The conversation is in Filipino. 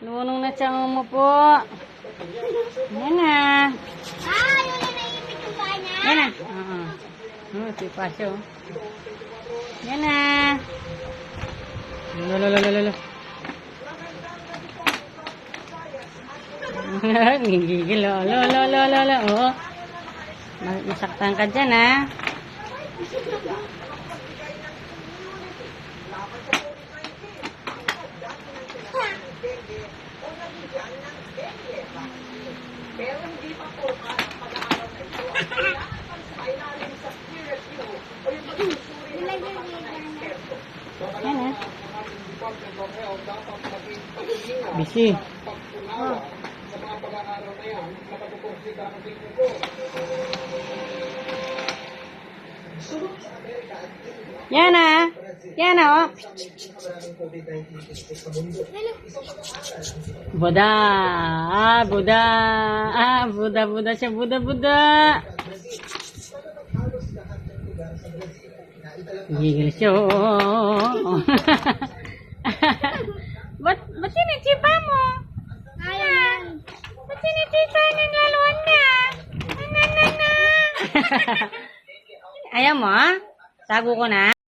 Lunong na siyang umupo. Yan na. Yun na naipit yung paa niya. Yan na. Si Pasyo. Yan na. Lolo. Gigigil. Lolo. Oh. Masaktan ka dyan, ha? Yan, ha? Busy. Yan na. Yan na, oh. Buda. Buda siya. Buda. Gigil siya, oh. Ba't sinitipa mo? Ayan. Ba't sinitipa ng galon na? Na. Ayaw mo, ha? Tago ko na?